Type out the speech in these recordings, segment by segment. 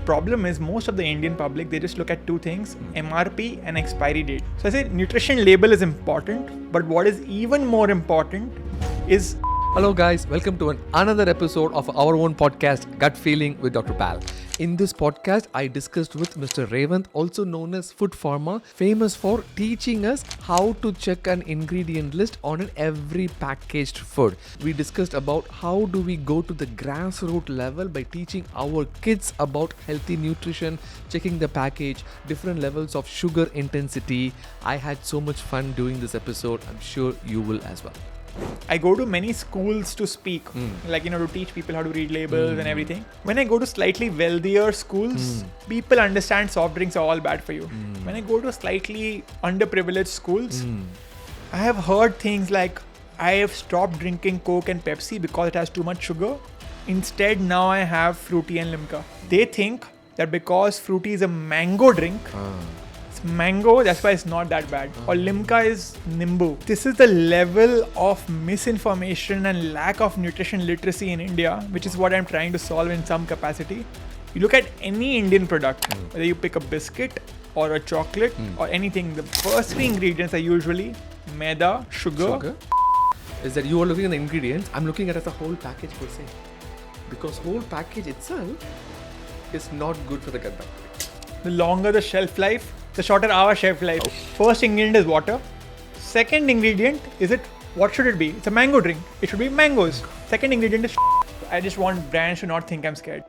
problem is most of the Indian public, they just look at two things, MRP and expiry date. So I say nutrition label is important, but what is even more important is... Hello guys, welcome to another episode of our own podcast, Gut Feeling with Dr. Pal. In this podcast, I discussed with Mr. Revant, also known as FoodPharma, famous for teaching us how to check an ingredient list on every packaged food. We discussed about how do we go to the grassroots level by teaching our kids about healthy nutrition, checking the package, different levels of sugar intensity. I had so much fun doing this episode. I'm sure you will as well. I go to many schools to speak, to teach people how to read labels and everything. When I go to slightly wealthier schools, people understand soft drinks are all bad for you. When I go to slightly underprivileged schools, I have heard things like, I have stopped drinking Coke and Pepsi because it has too much sugar. Instead, now I have Fruity and Limca. They think that because Fruity is a mango drink, mango, that's why it's not that bad. Or Limca is Nimbu. This is the level of misinformation and lack of nutrition literacy in India, which is what I'm trying to solve in some capacity. You look at any Indian product, whether you pick a biscuit or a chocolate or anything, the first three ingredients are usually maida, sugar. Is that you are looking at the ingredients, I'm looking at it as a whole package per se. Because whole package itself is not good for the gut bacteria. The longer the shelf life, the shorter our shelf life. First ingredient is water. Second ingredient what should it be? It's a mango drink. It should be mangoes. Second ingredient is I just want brands to not think I'm scared.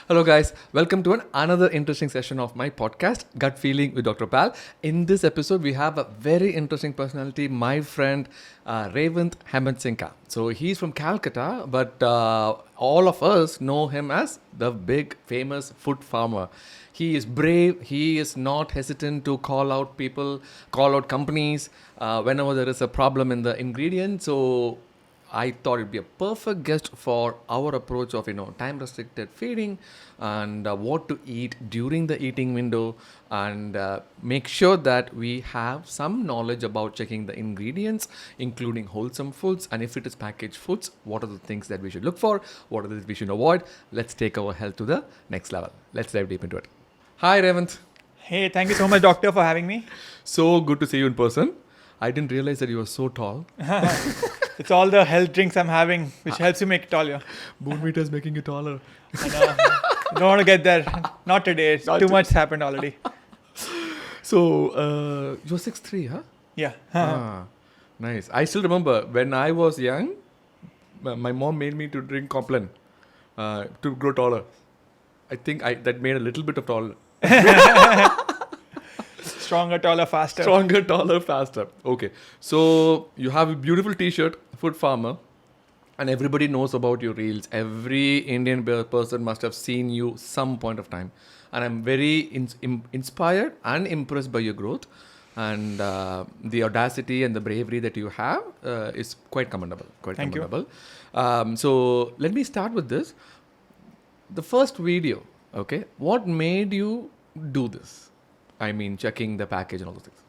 Hello guys, welcome to another interesting session of my podcast, Gut Feeling with Dr. Pal. In this episode, we have a very interesting personality, my friend Revant Himatsingka. So he's from Calcutta, but all of us know him as the big famous FoodPharma. He is brave, he is not hesitant to call out people, call out companies whenever there is a problem in the ingredient. So I thought it'd be a perfect guest for our approach of, time-restricted feeding and what to eat during the eating window and make sure that we have some knowledge about checking the ingredients, including wholesome foods. And if it is packaged foods, what are the things that we should look for? What are the things we should avoid? Let's take our health to the next level. Let's dive deep into it. Hi, Revant. Hey, thank you so much, doctor, for having me. So good to see you in person. I didn't realize that you were so tall. It's all the health drinks I'm having, which helps you make it taller. Bone meter is making you taller. I know. Don't want to get there. Not today. Too much happened already. So, you're 6'3", huh? Yeah. Nice. I still remember when I was young, my mom made me to drink Complan to grow taller. I think that made a little bit of taller. Stronger, taller, faster. Stronger, taller, faster. Okay. So you have a beautiful t-shirt, FoodPharma, and everybody knows about your reels. Every Indian person must have seen you some point of time. And I'm very inspired and impressed by your growth. And the audacity and the bravery that you have is quite commendable. Thank you. So let me start with this. The first video, okay, what made you do this? I mean, checking the package and all those things.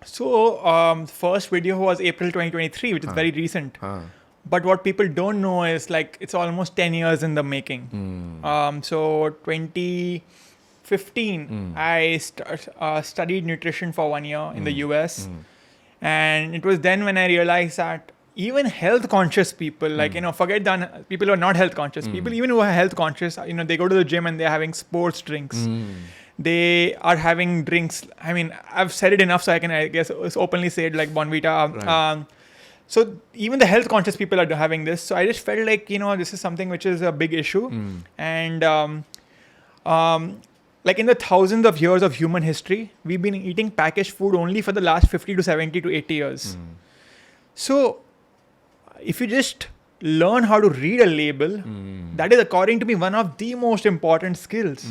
So, the first video was April 2023, which is very recent. But what people don't know is it's almost 10 years in the making. So 2015, I studied nutrition for 1 year in the US. And it was then when I realized that even health conscious people, forget the people who are not health conscious, people even who are health conscious, they go to the gym and they're having sports drinks. They are having drinks. I mean, I've said it enough, so I can, I guess, openly say it like Bonvita. Right. So even the health conscious people are having this. So I just felt like, this is something which is a big issue. And in the thousands of years of human history, we've been eating packaged food only for the last 50 to 70 to 80 years. So if you just learn how to read a label, that is, according to me, one of the most important skills.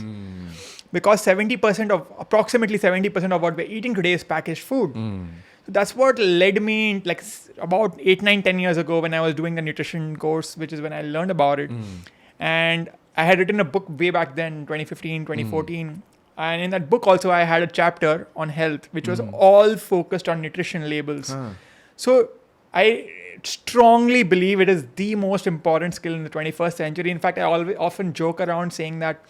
Because approximately 70% of what we're eating today is packaged food. So that's what led me, about 8, 9, 10 years ago when I was doing the nutrition course, which is when I learned about it. And I had written a book way back then, 2015, 2014. And in that book also, I had a chapter on health, which was all focused on nutrition labels. So I strongly believe it is the most important skill in the 21st century. In fact, I often joke around saying that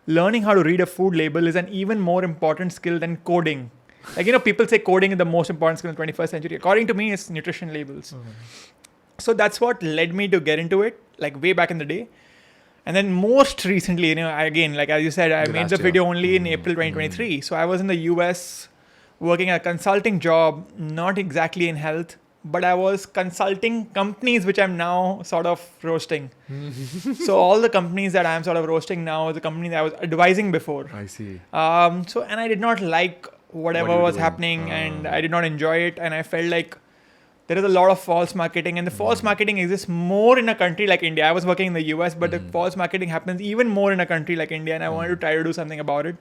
learning how to read a food label is an even more important skill than coding. Like, people say coding is the most important skill in the 21st century. According to me, it's nutrition labels. So that's what led me to get into it, like way back in the day. And then most recently, again, like as you said, I made the video only in April 2023. So I was in the US working a consulting job, not exactly in health, but I was consulting companies which I'm now sort of roasting. So all the companies that I'm sort of roasting now is the company that I was advising before. I see. And I did not like whatever was happening, and I did not enjoy it. And I felt like there is a lot of false marketing, and the false marketing exists more in a country like India. I was working in the US, but the false marketing happens even more in a country like India, and I wanted to try to do something about it,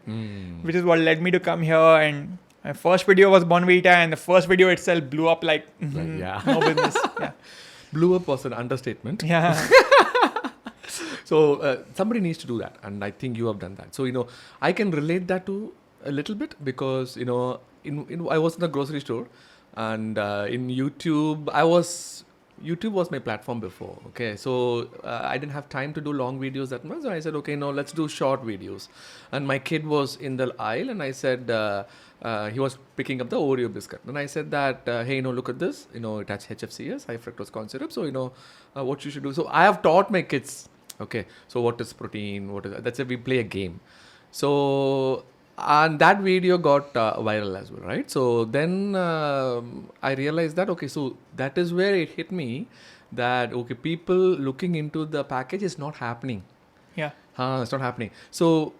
which is what led me to come here. And my first video was Bon Vita, and the first video itself blew up like no business. Yeah. Blew up was an understatement. Yeah. So somebody needs to do that, and I think you have done that. So I can relate that to a little bit because I was in the grocery store, and in YouTube YouTube was my platform before. Okay, so I didn't have time to do long videos that much. So I said, okay, no, let's do short videos. And my kid was in the aisle, and I said, he was picking up the Oreo biscuit. And I said that, hey, look at this. It has HFCS, high fructose corn syrup. So, what you should do. So I have taught my kids, okay, so what is protein? That's it, we play a game. So, and that video got viral as well, right? So then I realized that, okay, so that is where it hit me that, okay, people looking into the package is not happening. Yeah. It's not happening. So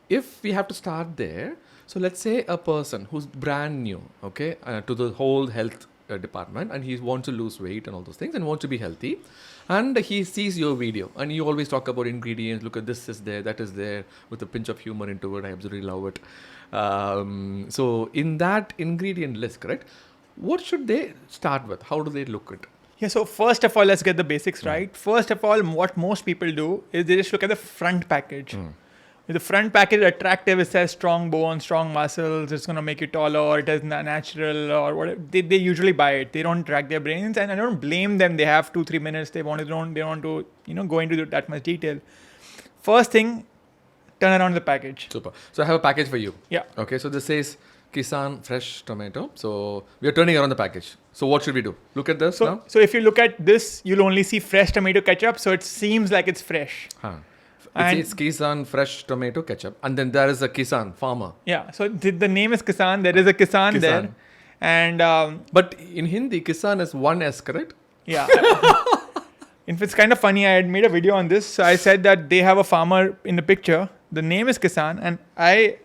if we have to start there, so let's say a person who's brand new, okay, to the whole health department, and he wants to lose weight and all those things and wants to be healthy, and he sees your video and you always talk about ingredients, look at this is there, that is there, with a pinch of humor into it. I absolutely love it. So in that ingredient list, correct, what should they start with? How do they look at it? Yeah, so first of all, let's get the basics right. First of all, what most people do is they just look at the front package. If the front package is attractive, it says strong bones, strong muscles, it's going to make you taller, it is natural or whatever. They usually buy it. They don't track their brains, and I don't blame them. They have 2-3 minutes. They want to go into that much detail. First thing, turn around the package. Super. So I have a package for you. Yeah. Okay, so this says Kisan fresh tomato. So we are turning around the package. So what should we do? Look at this now. So if you look at this, you'll only see fresh tomato ketchup. So it seems like it's fresh. It's Kisan fresh tomato ketchup, and then there is a Kisan Pharma. Yeah, so the name is Kisan. There is a Kisan. There, and but in Hindi, Kisan is one S, correct? Yeah. In fact, it's kind of funny. I had made a video on this. So I said that they have a farmer in the picture. The name is Kisan, and I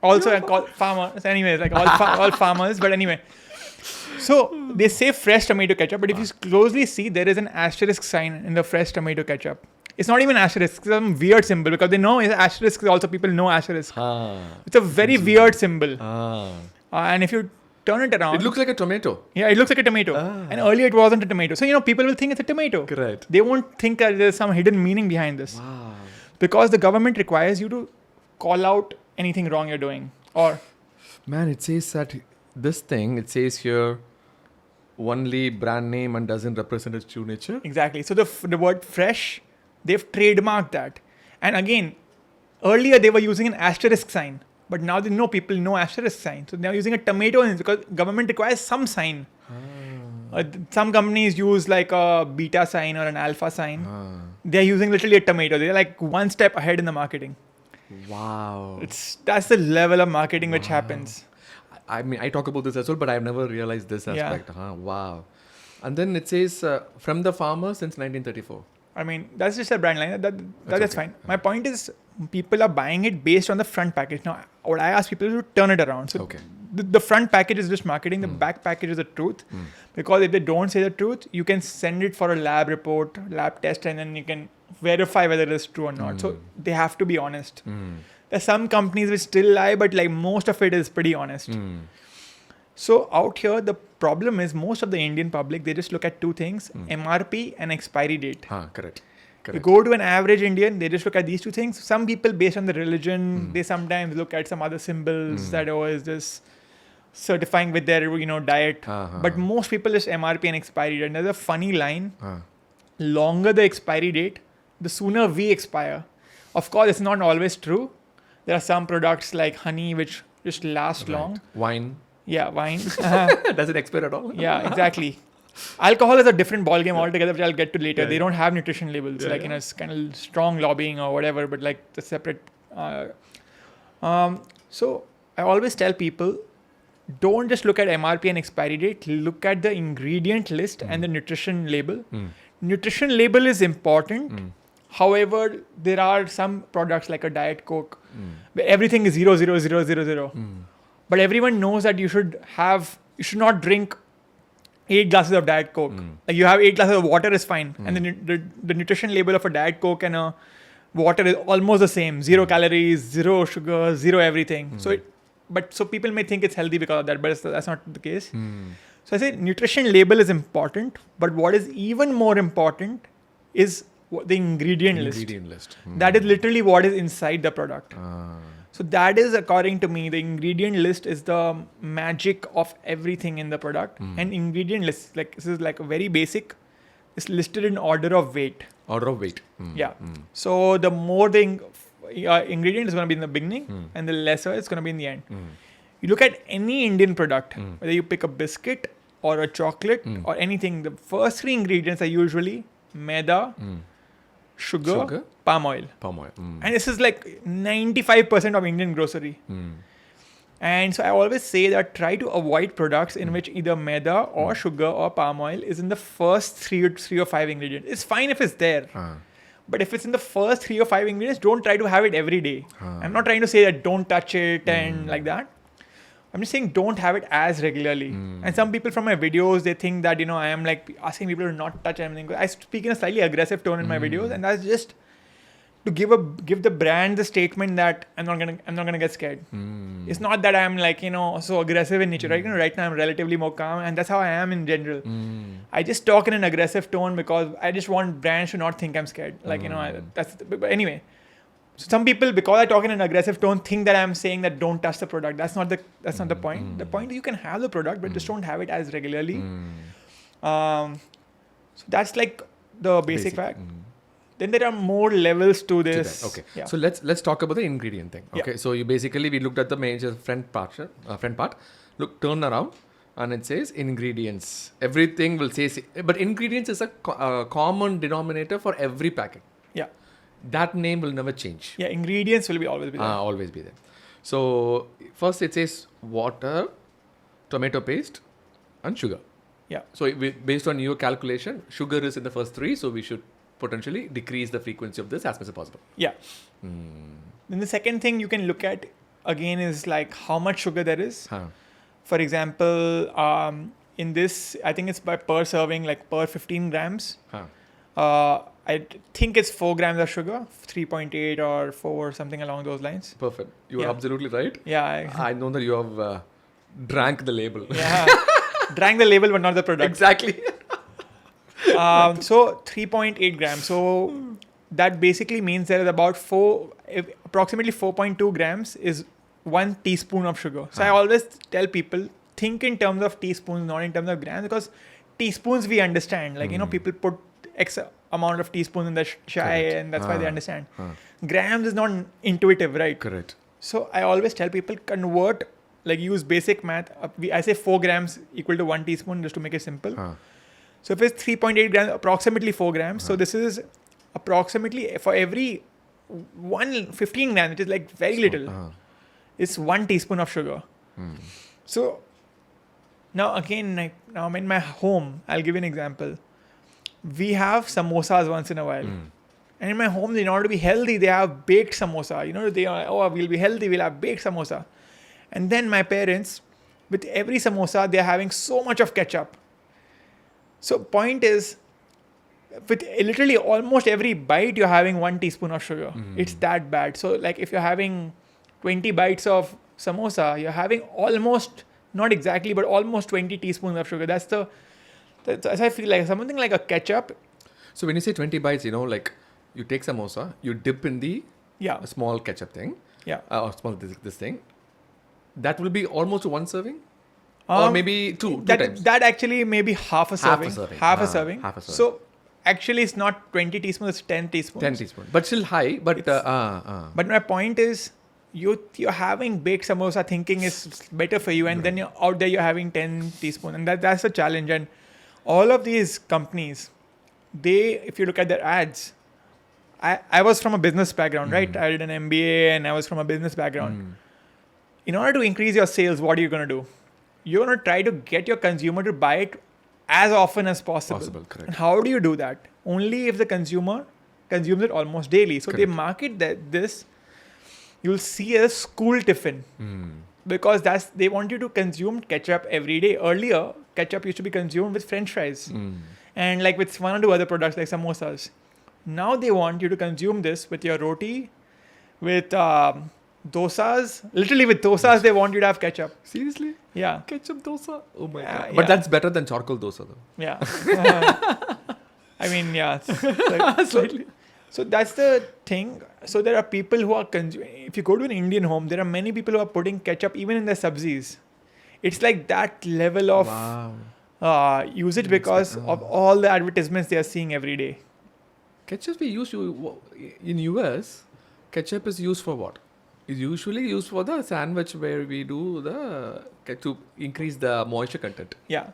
also call farmers. Anyways, like all farmers. But anyway, so they say fresh tomato ketchup, but if you closely see, there is an asterisk sign in the fresh tomato ketchup. It's not even asterisk. It's some weird symbol because they know asterisk. Also, people know asterisk. It's a very weird symbol. And if you turn it around, it looks like a tomato. Yeah, it looks like a tomato. And earlier it wasn't a tomato. So, people will think it's a tomato. Correct. They won't think that there's some hidden meaning behind this. Wow. Because the government requires you to call out anything wrong you're doing. Or, man, it says that this thing, it says here, only brand name and doesn't represent its true nature. Exactly. So the word fresh, they've trademarked that. And again, earlier they were using an asterisk sign, but now they know people know asterisk sign. So they're using a tomato because government requires some sign. Some companies use like a beta sign or an alpha sign. They're using literally a tomato. They're like one step ahead in the marketing. Wow. That's the level of marketing which happens. I mean, I talk about this as well, but I've never realized this aspect. Wow. And then it says from the farmer since 1934. I mean, that's just a brand line. That's fine. My point is, people are buying it based on the front package. Now, what I ask people is to turn it around. So the front package is just marketing. The back package is the truth. Because if they don't say the truth, you can send it for a lab report, lab test, and then you can verify whether it is true or not. So they have to be honest. There's some companies which still lie, but like most of it is pretty honest. So out here, the problem is most of the Indian public, they just look at two things, MRP and expiry date. Correct. You go to an average Indian, they just look at these two things. Some people, based on the religion, they sometimes look at some other symbols that, is this certifying with their diet. Uh-huh. But most people is MRP and expiry date. And there's a funny line: Uh, longer the expiry date, the sooner we expire. Of course, it's not always true. There are some products like honey which just last long. Wine. Yeah, wine. Does it expire at all? Yeah, exactly. Alcohol is a different ballgame altogether, which I'll get to later. Yeah, They don't have nutrition labels, Yeah, yeah. it's kind of strong lobbying or whatever, but like the separate. So I always tell people, don't just look at MRP and expiry date. Look at the ingredient list and the nutrition label. Nutrition label is important. However, there are some products like a Diet Coke where everything is 0,0,0,0,0. But everyone knows that you should not drink 8 glasses of Diet Coke. Like you have 8 glasses of water is fine. And the nutrition label of a Diet Coke and a water is almost the same. 0 calories, 0 sugar, 0 everything. So people may think it's healthy because of that, but that's not the case. So I say nutrition label is important, but what is even more important is the ingredient list. That is literally what is inside the product. So that is, according to me, the ingredient list is the magic of everything in the product. And ingredient list, like this is like a very basic, it's listed in order of weight. Order of weight. Yeah. So the more the ingredient is going to be in the beginning and the lesser it's going to be in the end. You look at any Indian product, whether you pick a biscuit or a chocolate or anything, the first 3 ingredients are usually maida, sugar, palm oil. And this is like 95% of Indian grocery. And so I always say that try to avoid products in which either maida or sugar or palm oil is in the first 3 or 5 ingredients. It's fine if it's there. But if it's in the first 3 or 5 ingredients, don't try to have it every day. I'm not trying to say that don't touch it and like that. I'm just saying don't have it as regularly. And some people from my videos, they think that, I am like asking people to not touch anything. I speak in a slightly aggressive tone in my videos, and that's just to give the brand the statement that I'm not gonna get scared. It's not that I'm like, so aggressive in nature. Right now I'm relatively more calm, and that's how I am in general. I just talk in an aggressive tone because I just want brands to not think I'm scared. But anyway. So some people, because I talk in an aggressive tone, think that I'm saying that don't touch the product. That's not the point. The point is you can have the product, but just don't have it as regularly. So that's like the basic fact. Then there are more levels to this. Okay. Yeah. So let's talk about the ingredient thing. Okay. Yeah. So we looked at the major front part. Look, turn around, and it says ingredients. Everything will say, but ingredients is a common denominator for every packet. Yeah. That name will never change. Yeah. Ingredients will always be there. Always be there. So first it says water, tomato paste, and sugar. Yeah. So based on your calculation, sugar is in the first 3, so we should potentially decrease the frequency of this as much as possible. Yeah. Then the second thing you can look at again is like how much sugar there is. For example, in this, I think it's per serving, like per 15 grams. I think it's 4 grams of sugar, 3.8 or 4, something along those lines. Perfect. You are absolutely right. Yeah. I know that you have drank the label. Yeah. Drank the label, but not the product. Exactly. So 3.8 grams. So that basically means there is about approximately 4.2 grams is 1 teaspoon of sugar. So I always tell people, think in terms of teaspoons, not in terms of grams, because teaspoons we understand. Like, people put X amount of teaspoons in the chai, and that's why they understand. Grams is not intuitive, right? Correct. So I always tell people convert, like use basic math. I say 4 grams equal to 1 teaspoon just to make it simple. So if it's 3.8 grams, approximately 4 grams. So this is approximately for every 15 grams, which is like very little. It's 1 teaspoon of sugar. So now again, now I'm in my home. I'll give you an example. We have samosas once in a while. And in my home, in order to be healthy, they have baked samosa. They are, we'll be healthy, we'll have baked samosa. And then my parents, with every samosa, they're having so much of ketchup. So point is, with literally almost every bite, you're having 1 teaspoon of sugar. It's that bad. So like if you're having 20 bites of samosa, you're having almost, not exactly, but almost 20 teaspoons of sugar. That's I feel like something like a ketchup. So when you say 20 bites, like you take samosa, you dip in the a small ketchup thing. Yeah. Or small this thing. That will be almost 1 serving? Or maybe two times. That actually maybe half a serving. Half a serving. Half a serving. So actually it's not 20 teaspoons, it's 10 teaspoons. 10 teaspoons. But still high. But But my point is, you're having baked samosa thinking is better for you, and then you're out there you're having 10 teaspoons, and that's the challenge. And all of these companies, if you look at their ads, I was from a business background, right? I did an MBA and I was from a business background. In order to increase your sales, what are you going to do? You're going to try to get your consumer to buy it as often as possible. Correct. And how do you do that? Only if the consumer consumes it almost daily. So they market this, you'll see a school tiffin. Because they want you to consume ketchup every day. Earlier, ketchup used to be consumed with French fries. And like with one or two other products like samosas. Now they want you to consume this with your roti, with dosas. Literally with dosas, they want you to have ketchup. Seriously? Yeah. Ketchup dosa? Oh my God. Yeah. But that's better than charcoal dosa though. Yeah. I mean, yeah. Slightly. So that's the thing. So there are people who are if you go to an Indian home, there are many people who are putting ketchup even in their sabzis. It's like that level of usage because of all the advertisements they are seeing every day. Ketchup we use in US. Ketchup is used for what? It's usually used for the sandwich where we do to increase the moisture content. Yeah.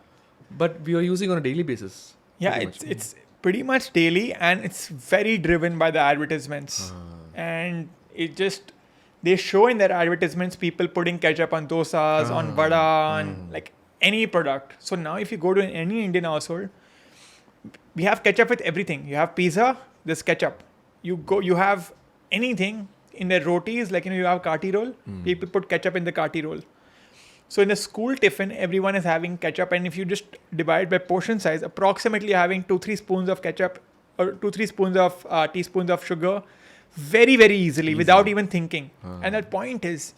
But we are using on a daily basis. Yeah, it's pretty much daily, and it's very driven by the advertisements. And they show in their advertisements people putting ketchup on dosas, on vada, on like any product. So now if you go to any Indian household, we have ketchup with everything. You have pizza, there's ketchup. You have anything in their rotis, like you have kati roll, people put ketchup in the kati roll. So in the school tiffin, everyone is having ketchup, and if you just divide by portion size, approximately you're having 2-3 spoons of ketchup or 2-3 spoons of teaspoons of sugar, very, very easily without even thinking. And that point is,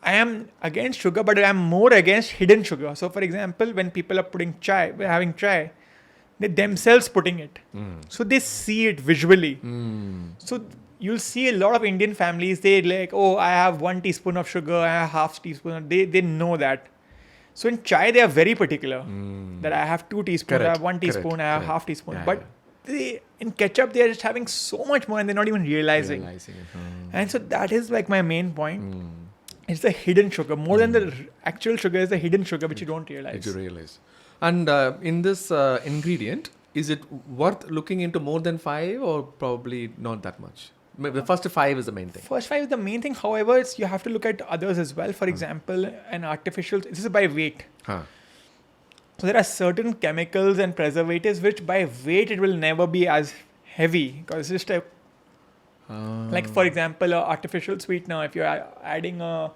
I am against sugar, but I am more against hidden sugar. So for example, when people are putting chai, we're having chai, they themselves putting it. So they see it visually. So you'll see a lot of Indian families, they like, oh, I have 1 teaspoon of sugar, I have half teaspoon. They know that. So in chai, they are very particular that I have 2 teaspoons, I have 1 teaspoon, I have half teaspoon. But in ketchup, they are just having so much more and they're not even realizing. And so that is like my main point. It's the hidden sugar. More than the actual sugar is the hidden sugar, which you don't realize. And in this ingredient, is it worth looking into more than 5 or probably not that much? The first 5 is the main thing. First 5 is the main thing. However, you have to look at others as well. For example, an artificial, this is by weight. So there are certain chemicals and preservatives which by weight it will never be as heavy because it's just like for example, an artificial sweetener, if you're adding a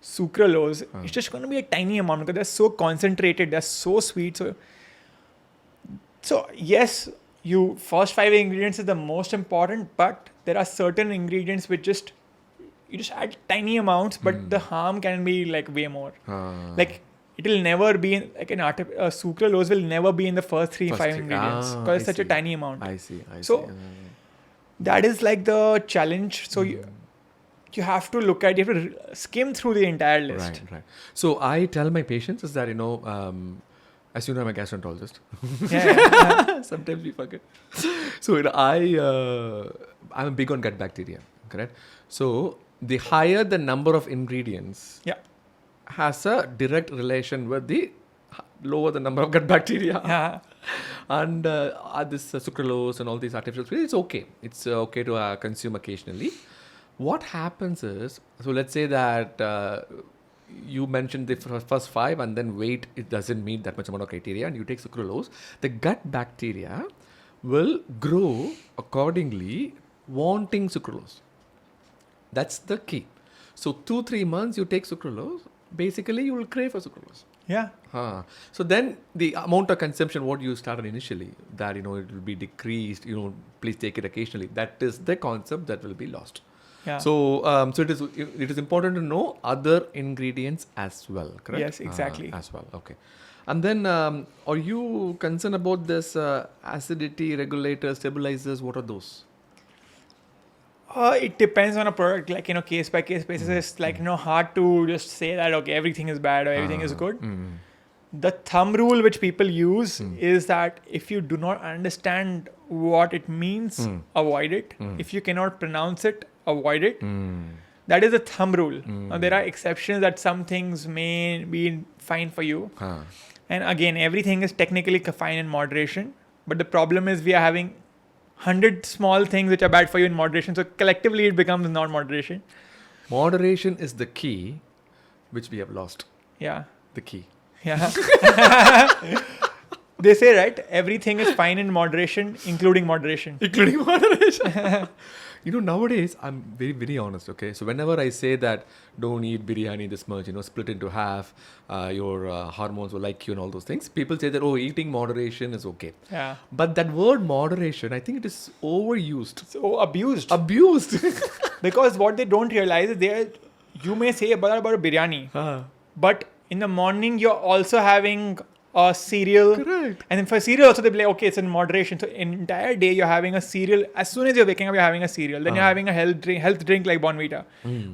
Sucralose, it's just going to be a tiny amount because they're so concentrated, they're so sweet. So yes, first 5 ingredients is the most important, but there are certain ingredients which you just add tiny amounts, but the harm can be like way more. Like it will never be like Sucralose will never be in the first 5 ingredients because it's such a tiny amount. I see. So that is like the challenge. So you have to you have to skim through the entire list. Right. So I tell my patients is that, as you know, I'm a gastroenterologist. Yeah. Sometimes we forget. So I'm big on gut bacteria, correct? So the higher the number of ingredients has a direct relation with the lower the number of gut bacteria. Yeah. And this sucralose and all these artificial sweets, it's okay. It's okay to consume occasionally. What happens is, so let's say that you mentioned the first 5 and then weight, it doesn't meet that much amount of criteria, and you take sucralose, the gut bacteria will grow accordingly wanting sucralose. That's the key. So 2-3 months you take sucralose, basically you will crave for sucralose. Yeah. So then the amount of consumption, what you started initially, that, it will be decreased, please take it occasionally. That is the concept that will be lost. Yeah. So it is important to know other ingredients as well, correct? Yes, exactly. As well, okay. And then are you concerned about this acidity regulators, stabilizers? What are those? It depends on a product, like, case by case basis. It's like, hard to just say that, okay, everything is bad or everything is good. The thumb rule which people use is that if you do not understand what it means, avoid it. If you cannot pronounce it, avoid it. That is a thumb rule. Now, there are exceptions that some things may be fine for you. And again, everything is technically fine in moderation. But the problem is we are having 100 small things which are bad for you in moderation. So collectively it becomes non-moderation. Moderation is the key, which we have lost. Yeah. The key. Yeah. They say, right, everything is fine in moderation, including moderation. Including moderation. Nowadays, I'm very, very honest, okay? So whenever I say that don't eat biryani this much, split into half, your hormones will like you and all those things, people say that, eating moderation is okay. Yeah. But that word moderation, I think it is overused. So abused. Abused. Because what they don't realize is you may say about a biryani, but in the morning you're also having a cereal. Correct. And then for cereal also they'll be like, okay, it's in moderation. So entire day you're having a cereal. As soon as you're waking up, you're having a cereal. Then you're having a health drink like Bonvita.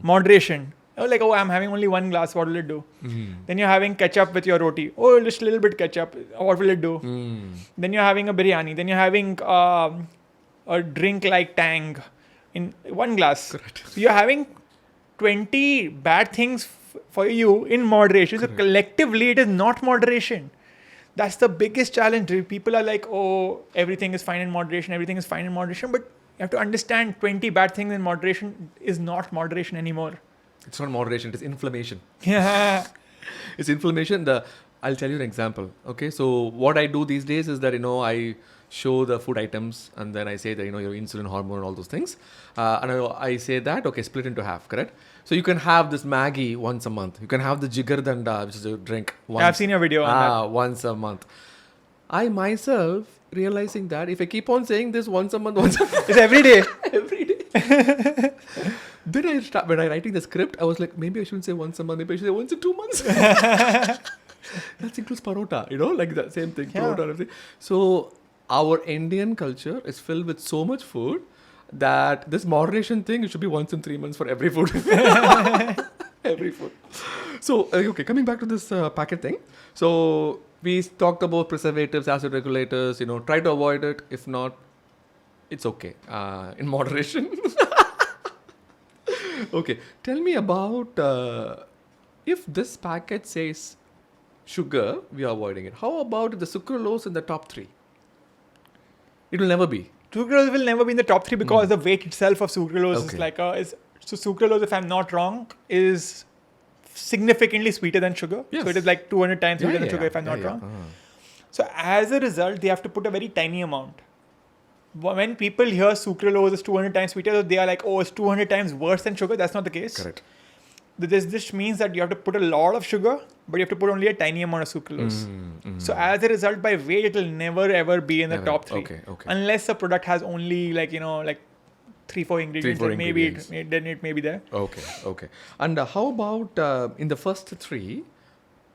Moderation. I'm having only one glass. What will it do? Then you're having ketchup with your roti. Just a little bit ketchup. What will it do? Then you're having a biryani. Then you're having a drink like Tang in one glass. Correct. So you're having 20 bad things for you in moderation. Correct. So collectively, it is not moderation. That's the biggest challenge. People are like, everything is fine in moderation. Everything is fine in moderation. But you have to understand 20 bad things in moderation is not moderation anymore. It's not moderation. It is inflammation. Yeah. It's inflammation. I'll tell you an example. Okay. So what I do these days is that, I show the food items and then I say that, your insulin hormone and all those things. And I say that, okay, split into half, correct? So you can have this Maggi once a month. You can have the Jigardanda, which is a drink. I've seen your video on that. Once a month. I myself realizing that if I keep on saying this once a month, it's every day. Every day. Then when I writing the script, I was like, maybe I shouldn't say once a month. Maybe I should say once in 2 months. That includes parota, like that same thing. Yeah. Parota and everything. So our Indian culture is filled with so much food that this moderation thing, it should be once in 3 months for every food. Every food. So, okay, coming back to this packet thing. So, we talked about preservatives, acid regulators, try to avoid it. If not, it's okay. In moderation. Okay, tell me about if this packet says sugar, we are avoiding it. How about the sucralose in the top 3? It will never be. Sucralose will never be in the top 3 because the weight itself of sucralose is like so sucralose, if I'm not wrong, is significantly sweeter than sugar. Yes. So it is like 200 times sweeter than sugar if I'm not wrong. So as a result, they have to put a very tiny amount. When people hear sucralose is 200 times sweeter, they are like, it's 200 times worse than sugar. That's not the case. Correct. This means that you have to put a lot of sugar, but you have to put only a tiny amount of sucralose. So as a result, by weight, it will never ever be in the top 3. Okay. Unless the product has only 3-4 ingredients, then maybe it may be there. Okay. And how about in the first 3,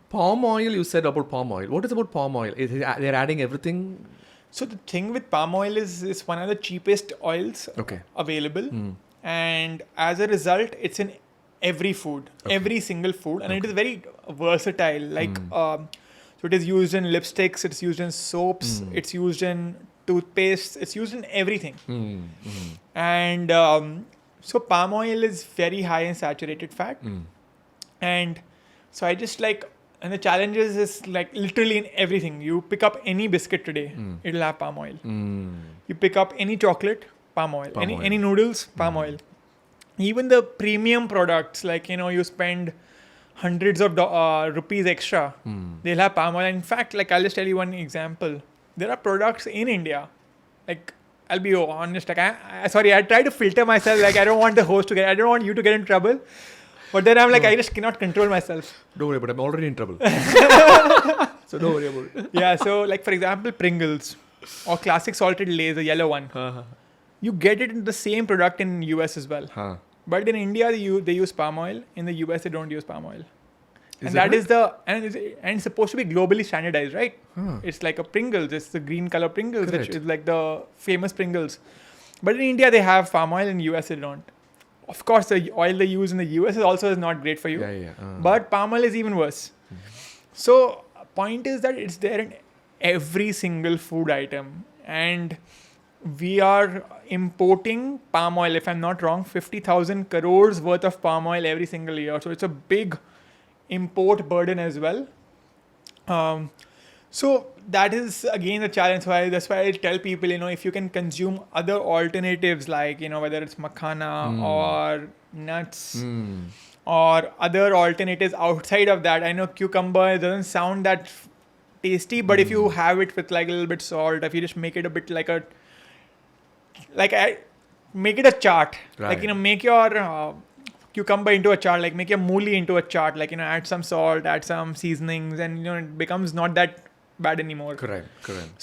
palm oil? You said about palm oil. What is about palm oil? They're adding everything. So the thing with palm oil is it's one of the cheapest oils available, and as a result, it's in every food, every single food, and it is very versatile. So it is used in lipsticks, it's used in soaps, it's used in toothpaste, it's used in everything. And so palm oil is very high in saturated fat, and so I just and the challenge is literally in everything. You pick up any biscuit today, it'll have palm oil. You pick up any chocolate, palm oil. Any noodles, palm oil. Even the premium products, you spend hundreds of rupees extra, they'll have palm oil. In fact, I'll just tell you one example. There are products in India, I'll be honest, I try to filter myself, I don't want the host I don't want you to get in trouble. But then I'm I just cannot control myself. Don't worry, but I'm already in trouble. So don't worry about it. Yeah, so for example, Pringles or classic salted Lay's, the yellow one. You get it in the same product in US as well. But in India, they use palm oil. In the US, they don't use palm oil. And it's supposed to be globally standardized, right? It's like a Pringles. It's the green color Pringles, which is like the famous Pringles. But in India, they have palm oil. In US, they don't. Of course, the oil they use in the US is not great for you. But palm oil is even worse. So point is that it's there in every single food item, and we are importing palm oil, if I'm not wrong, 50,000 crores worth of palm oil every single year. So it's a big import burden as well. So that is again the challenge. That's why I tell people, if you can consume other alternatives, like, whether it's makhana or nuts or other alternatives outside of that. I know cucumber, it doesn't sound that tasty, but if you have it with like a little bit salt, if you just make it a bit make it a chaat, Right. like, make your cucumber into a chaat, like make your mooli into a chaat, like, add some salt, add some seasonings, and, it becomes not that bad anymore. Correct.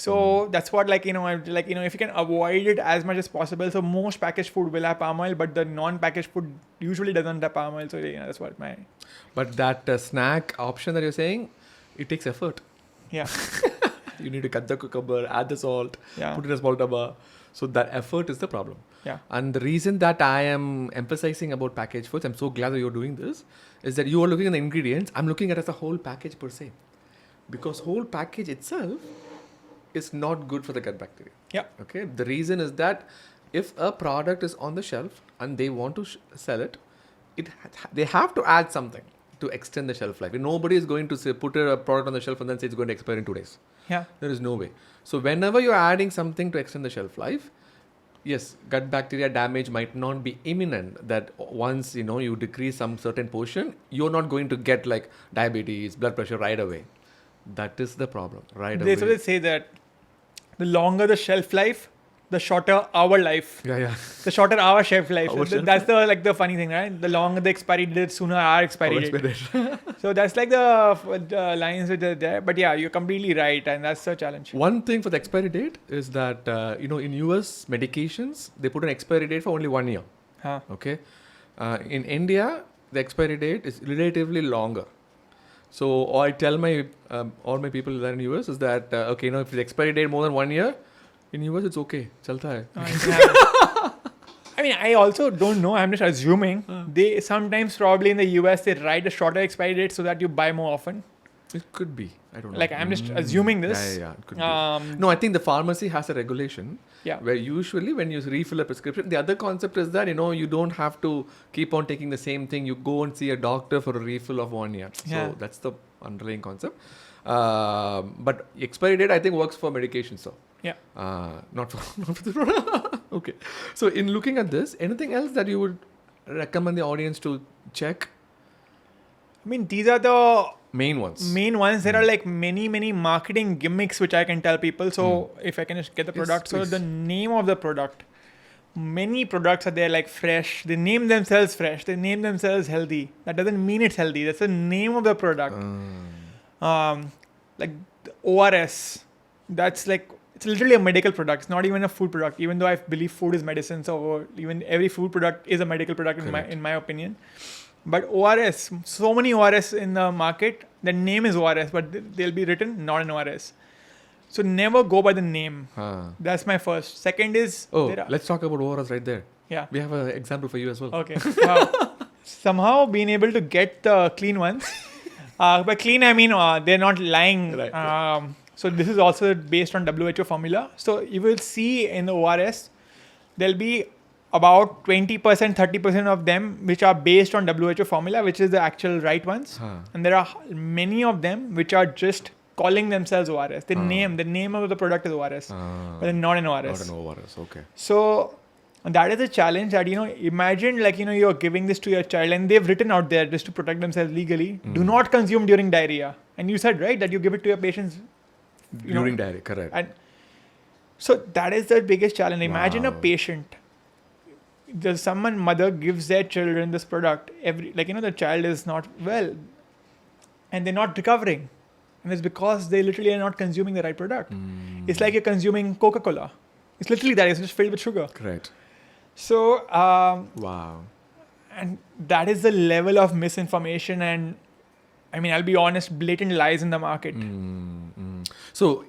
So that's what, if you can avoid it as much as possible. So most packaged food will have palm oil, but the non-packaged food usually doesn't have palm oil. So that's what But that snack option that you're saying, it takes effort. yeah. You need to cut the cucumber, add the salt, Yeah. put it in a small dabba. So that effort is the problem. Yeah. And the reason that I am emphasizing about packaged foods, I'm so glad that you're doing this, is that you are looking at the ingredients. I'm looking at it as a whole package per se. Because whole package itself is not good for the gut bacteria. Yeah. Okay. The reason is that if a product is on the shelf and they want to sell it, they have to add something to extend the shelf life. Nobody is going to say, put a product on the shelf and then say it's going to expire in 2 days. Yeah. There is no way. So whenever you're adding something to extend the shelf life, yes, gut bacteria damage might not be imminent. That once you decrease some certain portion, you're not going to get like diabetes, blood pressure right away. That is the problem, right away. So they say that the longer the shelf life, the shorter our life. Yeah. The shorter our shelf life. Our shelf That's the funny thing, right? The longer the expiry date, sooner our expiry date. So that's like the lines which are there. But yeah, you're completely right, and that's the challenge. One thing for the expiry date is that in US medications they put an expiry date for only 1 year. Huh. Okay, in India the expiry date is relatively longer. So I tell my all my people that in US is that if the expiry date more than 1 year, in US it's okay, chalta hai. I mean, I also don't know. I'm just assuming they sometimes probably in the US they write a shorter expiry date so that you buy more often. It could be. I don't know. Like, I'm just assuming this. Yeah. It could be. No, I think the pharmacy has a regulation. Yeah. Where usually when you refill a prescription, the other concept is that you don't have to keep on taking the same thing. You go and see a doctor for a refill of 1 year. Yeah. So that's the underlying concept. But expiry date I think works for medication. So Yeah. not for the product. Okay. So in looking at this, anything else that you would recommend the audience to check? I mean, these are the Main ones. There are like many marketing gimmicks which I can tell people. So if I can just get the Yes, product. So please. the name of the product. Many products are there like fresh. They name themselves fresh. They name themselves healthy. That doesn't mean it's healthy. That's the name of the product. Like the ORS. That's like, it's literally a medical product. It's not even a food product. Even though I believe food is medicine. So even every food product is a medical product in my opinion. But ORS, so many ORS in the market, the name is ORS, but they'll be written not an ORS. So never go by the name. That's my first. Second is... let's talk about ORS right there. Yeah. We have an example for you as well. Okay. Wow. Somehow being able to get the clean ones. By clean, I mean they're not lying. Right. So this is also based on WHO formula. So you will see in the ORS, there'll be about 20%, 30% of them which are based on WHO formula, which is the actual right ones. And there are many of them which are just calling themselves ORS. The name of the product is ORS, but they're not an ORS. Not an ORS, okay. So that is a challenge that, imagine like, you're giving this to your child and they've written out there just to protect themselves legally, do not consume during diarrhea. And you said, right, that you give it to your patients. During diarrhea, correct. And so that is the biggest challenge. Imagine a Wow. patient. Mother gives their children this product the child is not well and they're not recovering, and it's because they literally are not consuming the right product. It's like you're consuming Coca-Cola. It's literally that. It's just filled with sugar. Correct. So Wow. and that is the level of misinformation and, I mean, I'll be honest, blatant lies in the market. So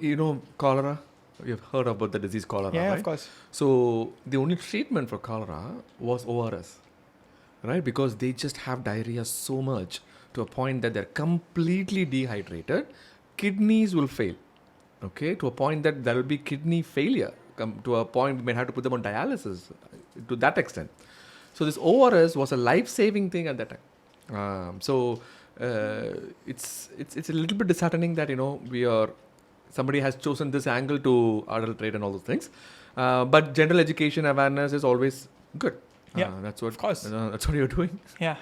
cholera, you've heard about the disease cholera, Yeah, right? of course. So the only treatment for cholera was ORS, right? Because they just have diarrhea so much to a point that they're completely dehydrated. kidneys will fail. Okay, to a point that there will be kidney failure. Come to a point we may have to put them on dialysis to that extent. So this ORS was a life-saving thing at that time. It's a little bit disheartening that somebody has chosen this angle to adulterate and all those things. But general education awareness is always good. Yeah, that's what. Of course. That's what you're doing. Yeah.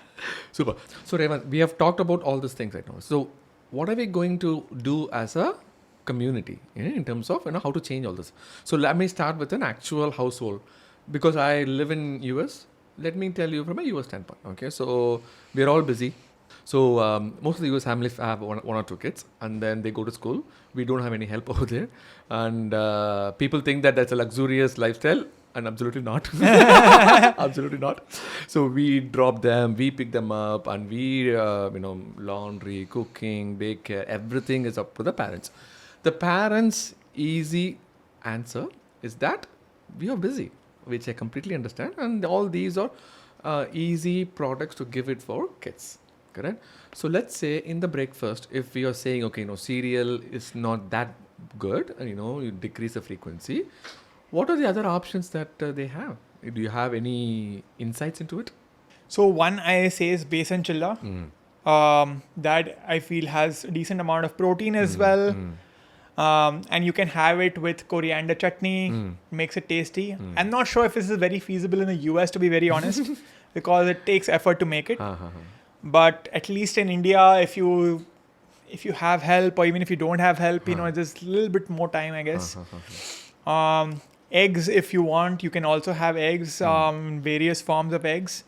Super. So Revant, we have talked about all these things right now. So what are we going to do as a community in terms of how to change all this? So let me start with an actual household, because I live in US. Let me tell you from a US standpoint. Okay, so we're all busy. So most of the US families have one or two kids, and then they go to school. We don't have any help over there, and people think that that's a luxurious lifestyle, and absolutely not. Absolutely not. So we drop them, we pick them up, and we laundry, cooking, daycare, everything is up to the parents. The parents' easy answer is that we are busy, which I completely understand, and all these are easy products to give it for kids. Correct. So let's say in the breakfast, if we are saying, okay, cereal is not that good, and you decrease the frequency, what are the other options that they have? Do you have any insights into it? So one I say is besan chilla. That I feel has a decent amount of protein as well. And you can have it with coriander chutney, makes it tasty. I'm not sure if this is very feasible in the US, to be very honest, because it takes effort to make it. But at least in India, if you have help, or even if you don't have help, just a little bit more time, I guess. Eggs, if you want, you can also have eggs, various forms of eggs.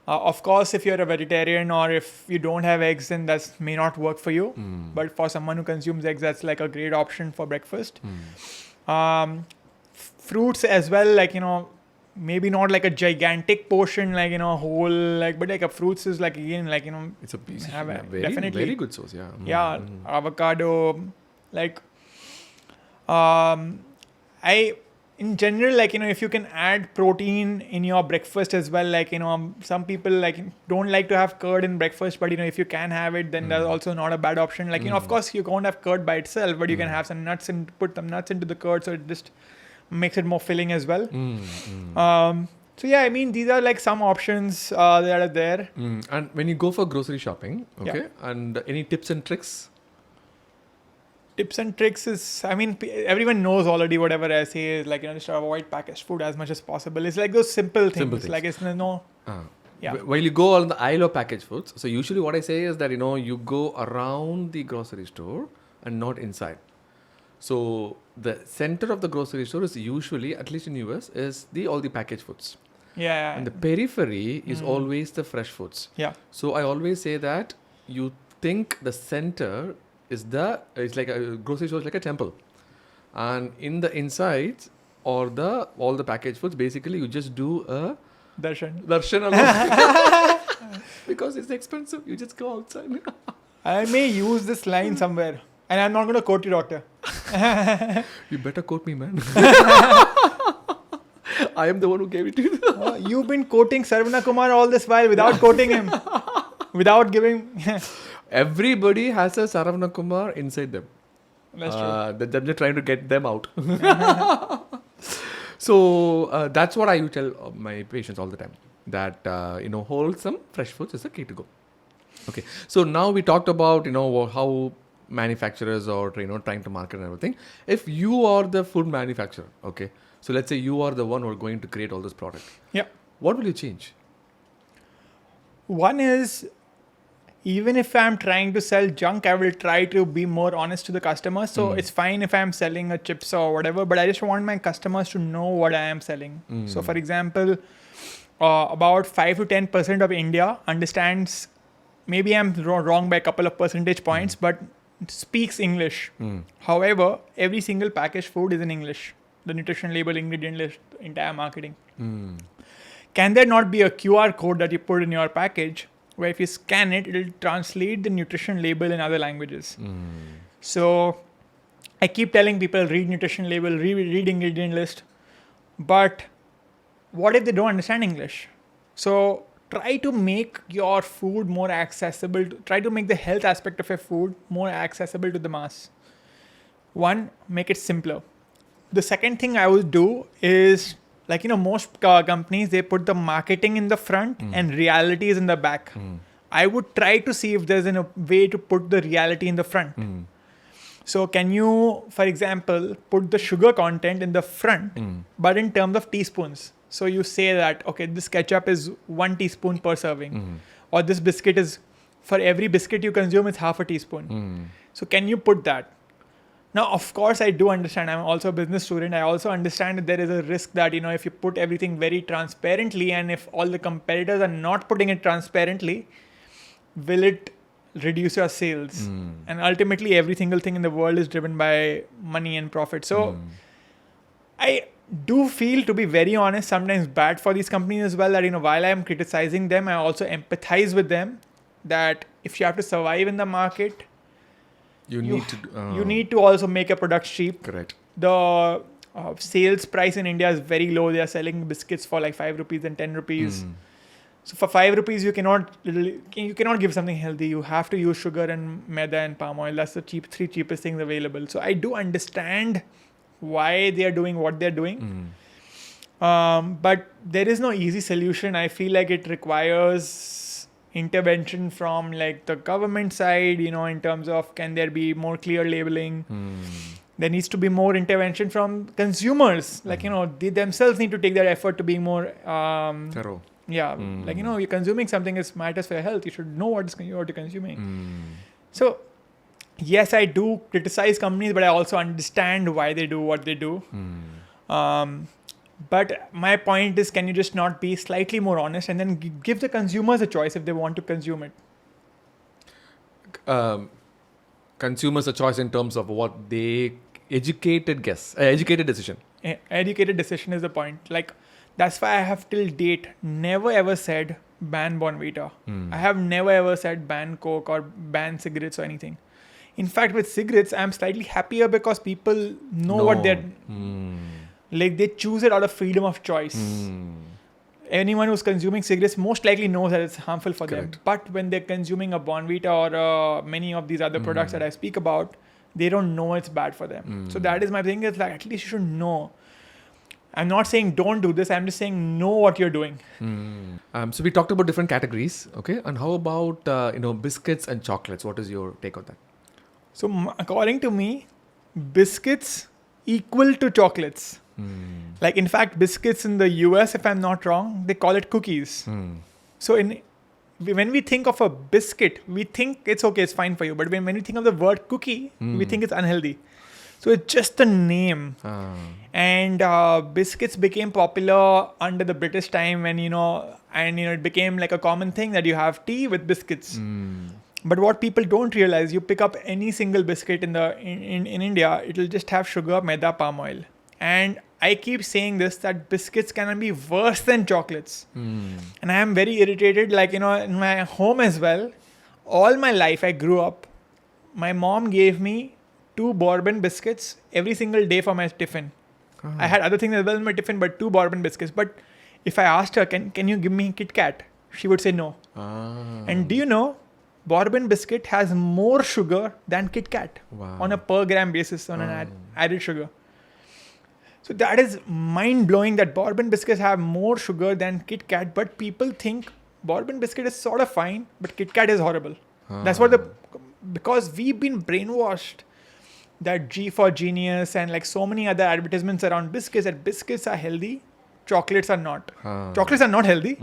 Of course, if you're a vegetarian or if you don't have eggs, then that may not work for you. But for someone who consumes eggs, that's like a great option for breakfast. Fruits as well, maybe not like a gigantic portion, whole, but like a fruits is like, again, it's a piece. Definitely. Very good source, yeah. Yeah, avocado, in general, if you can add protein in your breakfast as well, some people don't like to have curd in breakfast, but if you can have it, then that's also not a bad option. Of course you can't have curd by itself, but you can have some nuts and put some nuts into the curd, so it just makes it more filling as well. So yeah, these are some options that are there. And when you go for grocery shopping, okay, and any tips and tricks? Tips and tricks is, everyone knows already whatever I say is just avoid packaged food as much as possible. It's like those simple things. It's no. Yeah. While you go on the aisle of packaged foods, so usually what I say is that, you go around the grocery store and not inside. So the center of the grocery store is usually, at least in US, is all the packaged foods. Yeah. And the periphery is always the fresh foods. Yeah. So I always say that you think the center it's like a grocery store is like a temple, and in the inside or all the packaged foods, basically you just do a darshan alone. Because it's expensive, you just go outside. I may use this line somewhere, and I'm not going to quote you, doctor. You better quote me, man. I am the one who gave it to you. You've been quoting Sarvana Kumar all this while without quoting him, without giving. Everybody has a Saravana Kumar inside them. That's true. They're trying to get them out. So that's what I tell my patients all the time. That wholesome fresh foods is the key to go. Okay. So now we talked about how manufacturers are trying to market and everything. If you are the food manufacturer, okay. So let's say you are the one who are going to create all this product. Yeah. What will you change? One is, even if I'm trying to sell junk, I will try to be more honest to the customer. So it's fine if I'm selling a chips or whatever, but I just want my customers to know what I am selling. So for example, about 5 to 10% of India understands, maybe I'm wrong by a couple of percentage points, but speaks English. However, every single packaged food is in English. The nutrition label, ingredient list, entire marketing. Can there not be a QR code that you put in your package where if you scan it, it'll translate the nutrition label in other languages? So I keep telling people, read nutrition label, read ingredient list. But what if they don't understand English? So try to make your food more accessible. Try to make the health aspect of your food more accessible to the mass. One, make it simpler. The second thing I would do is, like, most companies, they put the marketing in the front and reality is in the back. I would try to see if there's a way to put the reality in the front. So can you, for example, put the sugar content in the front, but in terms of teaspoons? So you say that, okay, this ketchup is 1 teaspoon per serving, or this biscuit is, for every biscuit you consume, it's half a teaspoon. So can you put that? Now, of course, I do understand. I'm also a business student. I also understand that there is a risk that, if you put everything very transparently and if all the competitors are not putting it transparently, will it reduce your sales? And ultimately, every single thing in the world is driven by money and profit. So I do feel, to be very honest, sometimes bad for these companies as well, that, while I am criticizing them, I also empathize with them that if you have to survive in the market, you need to also make your products cheap. Correct. The sales price in India is very low. They are selling biscuits for like 5 rupees and 10 rupees. So for 5 rupees, you cannot give something healthy. You have to use sugar and maida and palm oil. That's the three cheapest things available. So I do understand why they are doing what they're doing. But there is no easy solution. I feel like it requires intervention from like the government side, in terms of, can there be more clear labeling? There needs to be more intervention from consumers. Like, they themselves need to take their effort to being more thorough. Yeah, like, you're consuming something that matters for your health. You should know what you're consuming. So, yes, I do criticize companies, but I also understand why they do what they do. But my point is, can you just not be slightly more honest and then give the consumers a choice if they want to consume it? Consumers a choice in terms of what they educated decision. Educated decision is the point. Like, that's why I have till date never ever said ban Bonvita. I have never ever said ban Coke or ban cigarettes or anything. In fact, with cigarettes, I'm slightly happier because people know what they're... Like, they choose it out of freedom of choice. Anyone who's consuming cigarettes most likely knows that it's harmful for them. But when they're consuming a Bonvita or many of these other products that I speak about, they don't know it's bad for them. So that is my thing, is like, at least you should know. I'm not saying don't do this. I'm just saying know what you're doing. So we talked about different categories. Okay. And how about, biscuits and chocolates? What is your take on that? So according to me, biscuits equal to chocolates. Like, in fact, biscuits in the US, if I'm not wrong, they call it cookies. So when we think of a biscuit, we think it's okay, it's fine for you. But when we think of the word cookie, we think it's unhealthy. So it's just a name. And biscuits became popular under the British time when, it became like a common thing that you have tea with biscuits. But what people don't realize, you pick up any single biscuit in India, it'll just have sugar, maida, palm oil. And I keep saying this, that biscuits can be worse than chocolates. And I am very irritated, like, in my home as well. All my life I grew up, my mom gave me 2 bourbon biscuits every single day for my tiffin. I had other things as well in my tiffin, but 2 bourbon biscuits. But if I asked her, can you give me Kit Kat? She would say no. And do you know, bourbon biscuit has more sugar than Kit Kat on a per gram basis on an added sugar. So that is mind-blowing that bourbon biscuits have more sugar than Kit Kat, but people think bourbon biscuit is sort of fine, but Kit Kat is horrible. That's what because we've been brainwashed that G for genius and like so many other advertisements around biscuits, that biscuits are healthy, chocolates are not. Chocolates are not healthy,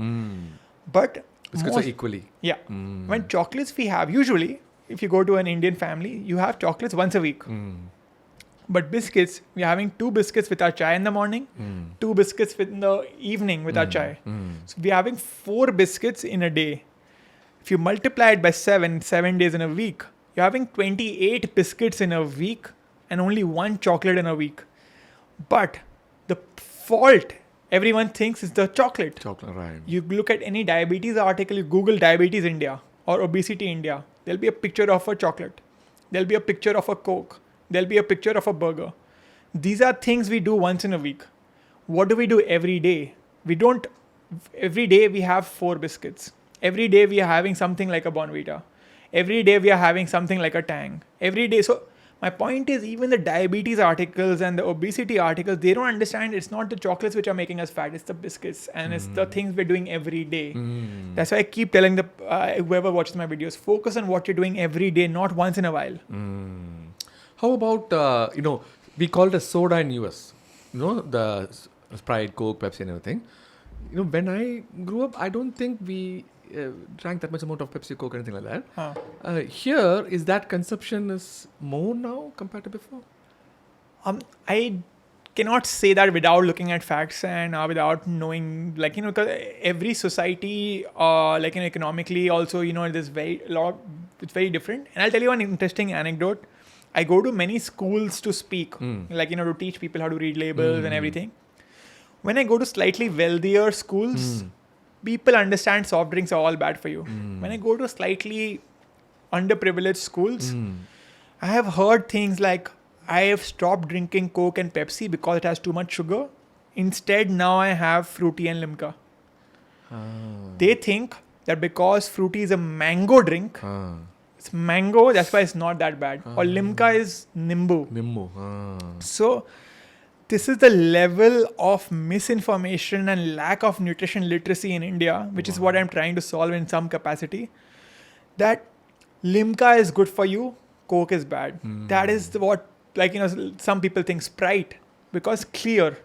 but biscuits are equally. Yeah. When chocolates we have, usually, if you go to an Indian family, you have chocolates once a week. But biscuits, we're having 2 biscuits with our chai in the morning, 2 biscuits in the evening with our chai. So we're having 4 biscuits in a day. If you multiply it by 7 days in a week, you're having 28 biscuits in a week and only 1 chocolate in a week. But the fault everyone thinks is the chocolate. Chocolate, right. You look at any diabetes article, you Google diabetes India or obesity India, there'll be a picture of a chocolate. There'll be a picture of a Coke. There'll be a picture of a burger. These are things we do once in a week. What do we do every day? We don't every day we have 4 biscuits. Every day we are having something like a Bonvita. Every day we are having something like a Tang. Every day. So my point is, even the diabetes articles and the obesity articles, they don't understand it's not the chocolates which are making us fat, it's the biscuits and it's the things we're doing every day. That's why I keep telling the whoever watches my videos, focus on what you're doing every day, not once in a while. How about, we call it a soda in US, the Sprite, Coke, Pepsi and everything. When I grew up, I don't think we drank that much amount of Pepsi, Coke, anything like that. Here, is that consumption is more now compared to before? I cannot say that without looking at facts and without knowing, because every society, economically also, there's it's very different. And I'll tell you one interesting anecdote. I go to many schools to speak, to teach people how to read labels and everything. When I go to slightly wealthier schools, people understand soft drinks are all bad for you. When I go to slightly underprivileged schools, I have heard things like, I have stopped drinking Coke and Pepsi because it has too much sugar. Instead, now I have Fruity and Limca. They think that because Fruity is a mango drink, it's mango, that's why it's not that bad. Or Limca is Nimbu. So this is the level of misinformation and lack of nutrition literacy in India, which is what I'm trying to solve in some capacity. That Limca is good for you, Coke is bad. That is what, some people think Sprite, because clear.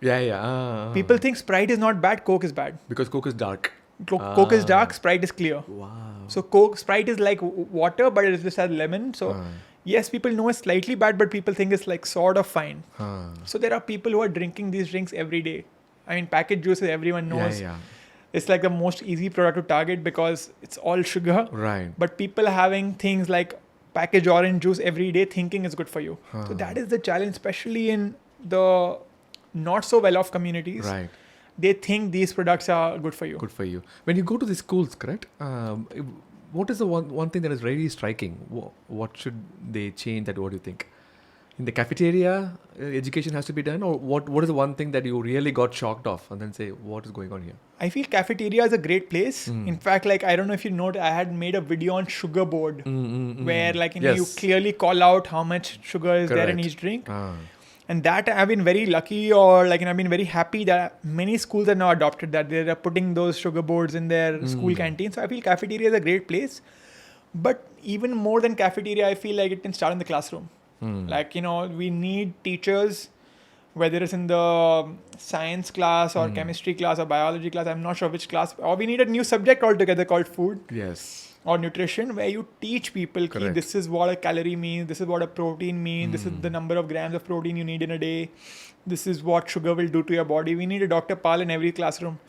People think Sprite is not bad, Coke is bad. Because Coke is dark. Coke is dark, Sprite is clear. Wow. So Sprite is like water, but it just has lemon. So yes, people know it's slightly bad, but people think it's like sort of fine. So there are people who are drinking these drinks every day. I mean, packet juices, everyone knows. It's like the most easy product to target because it's all sugar. Right. But people having things like packaged orange juice every day thinking is good for you. So that is the challenge, especially in the not so well-off communities. Right. They think these products are good for you. Good for you. When you go to the schools, correct? What is the one thing that is really striking? What should they change? What do you think? In the cafeteria, education has to be done? Or what is the one thing that you really got shocked of and then say, what is going on here? I feel cafeteria is a great place. In fact, I don't know if you know, I had made a video on sugar board where you clearly call out how much sugar is there in each drink. And that I've been very lucky I've been very happy that many schools have now adopted that. They're putting those sugar boards in their school canteen. So I feel cafeteria is a great place. But even more than cafeteria, I feel like it can start in the classroom. We need teachers, whether it's in the science class or chemistry class or biology class, I'm not sure which class, or we need a new subject altogether called food. Yes. Or nutrition, where you teach people this is what a calorie means, this is what a protein means, this is the number of grams of protein you need in a day, this is what sugar will do to your body. We need a Dr. Pal in every classroom.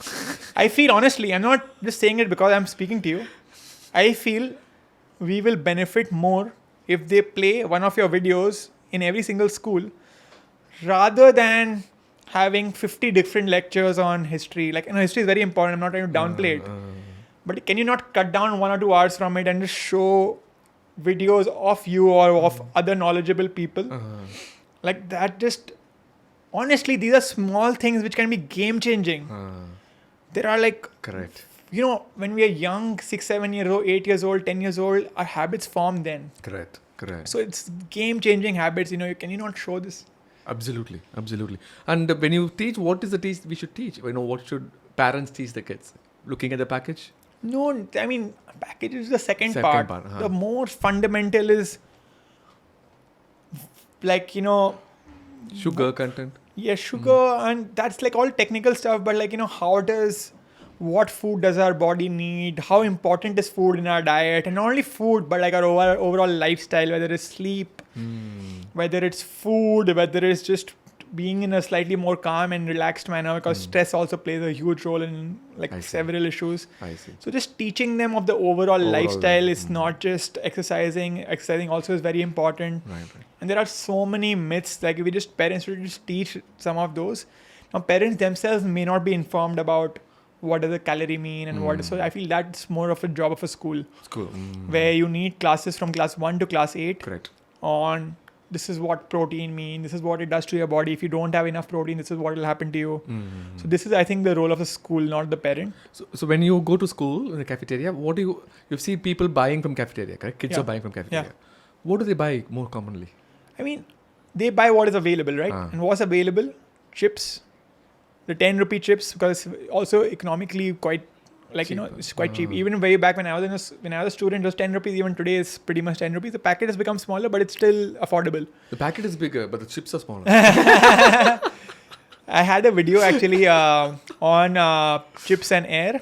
I feel, honestly, I'm not just saying it because I'm speaking to you. I feel we will benefit more if they play one of your videos in every single school rather than having 50 different lectures on history. History is very important. I'm not trying to downplay it. But can you not cut down 1 or 2 hours from it and just show videos of you or of other knowledgeable people? Honestly, these are small things which can be game changing. There are Correct. When we are young, 6, 7 years old, 8 years old, 10 years old, our habits form then. Correct. So it's game changing habits. Can you not show this? Absolutely. And when you teach, what is the teach we should teach? What should parents teach the kids? Looking at the package? No, I mean, package is the second part. The more fundamental is sugar content. Yeah, sugar and that's all technical stuff. But what food does our body need? How important is food in our diet? And not only food, but our overall lifestyle, whether it's sleep, whether it's food, whether it's just being in a slightly more calm and relaxed manner, because stress also plays a huge role in several issues. I see. So just teaching them of the overall lifestyle is not just exercising. Exercising also is very important. Right. And there are so many myths. Parents should just teach some of those. Now, parents themselves may not be informed about what does a calorie mean and what. So I feel that's more of a job of a school. School. Where you need classes from class 1 to class 8. Correct. On this is what protein means, this is what it does to your body. If you don't have enough protein, this is what will happen to you. So this is, I think, the role of the school, not the parent. So when you go to school in the cafeteria, what do you see people buying from cafeteria, correct? Kids are buying from cafeteria. What do they buy more commonly? I mean, they buy what is available, right? And what's available? Chips, the 10 rupee chips, because it's also economically quite, like, cheap. It's quite cheap. Even way back when I was a student, it was 10 rupees. Even today, it's pretty much 10 rupees. The packet has become smaller, but it's still affordable. The packet is bigger, but the chips are smaller. I had a video actually on Chips and Air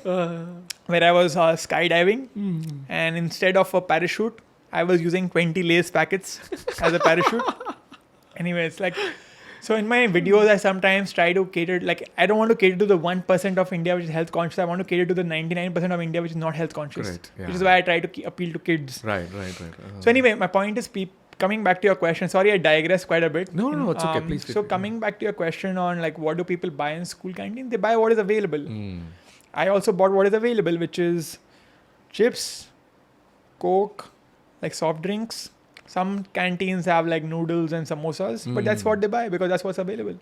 where I was skydiving, and instead of a parachute, I was using 20 Lay's packets as a parachute. Anyway, it's like, so in my videos, I sometimes try to cater, like, I don't want to cater to the 1% of India which is health conscious. I want to cater to the 99% of India which is not health conscious. Correct, yeah. Which is why I try to appeal to kids. Right. So anyway, my point is, coming back to your question, sorry I digress quite a bit. No, it's okay. Please. So coming back to your question on, like, what do people buy in school canteen? They buy what is available. I also bought what is available, which is chips, Coke, like soft drinks. Some canteens have like noodles and samosas, but that's what they buy because that's what's available.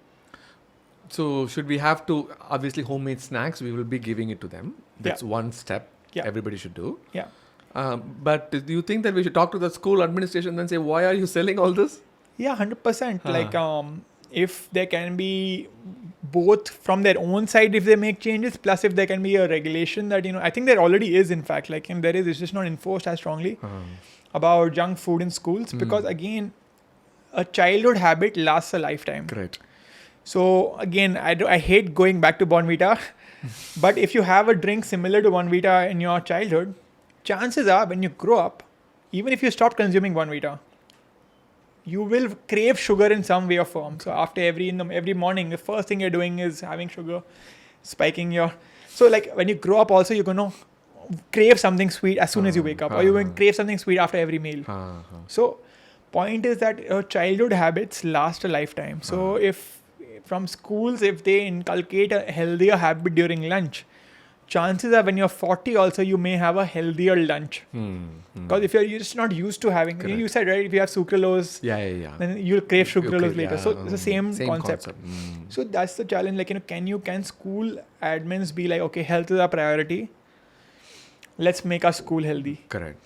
So should we have to, obviously homemade snacks, we will be giving it to them. That's one step everybody should do. Yeah. But do you think that we should talk to the school administration and say, why are you selling all this? Yeah, 100%. Like, if there can be both from their own side, if they make changes, plus if there can be a regulation that, I think there already is, in fact, like, and there is, it's just not enforced as strongly about junk food in schools, because again, a childhood habit lasts a lifetime. Correct. So again, I hate going back to Bonvita, but if you have a drink similar to Bonvita in your childhood, chances are when you grow up, even if you stop consuming Bonvita, you will crave sugar in some way or form. So after every morning, the first thing you're doing is having sugar, spiking your. So like when you grow up, also you're gonna crave something sweet as soon as you wake up, or you're going to crave something sweet after every meal. So point is that your childhood habits last a lifetime. So if from schools, if they inculcate a healthier habit during lunch, chances are when you're 40 also, you may have a healthier lunch. Because if you're just not used to having, you said, right, if you have sucralose, then you'll crave sucralose later. So it's the same concept. So that's the challenge. Like, can school admins be like, okay, health is our priority. Let's make our school healthy. Correct.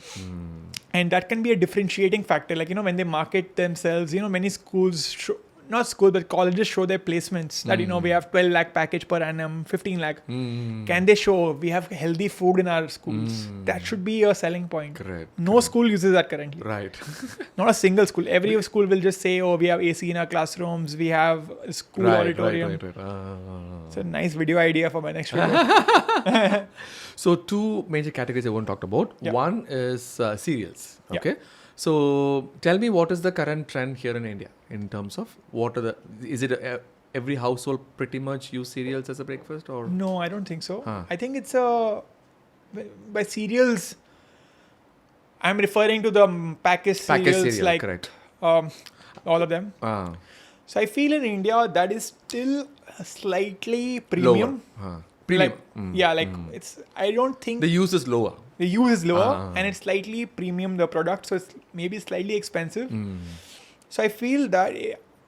And that can be a differentiating factor. Like, when they market themselves, many schools, not schools, but colleges show their placements that, we have 12 lakh package per annum, 15 lakh. Can they show we have healthy food in our schools? That should be a selling point. Correct. No school uses that currently. Right. Not a single school. Every school will just say, oh, we have AC in our classrooms. We have a school auditorium. Right. It's a nice video idea for my next video. So two major categories I want to talk about. One is cereals. Okay. So tell me, what is the current trend here in India in terms of is it every household pretty much use cereals as a breakfast, or? No, I don't think so. I think it's by cereals, I'm referring to the packaged cereals, like correct. All of them. So I feel in India that is still slightly premium. Lower. Premium. It's, I don't think the use is lower. The use is lower and it's slightly premium, the product, so it's maybe slightly expensive. So I feel that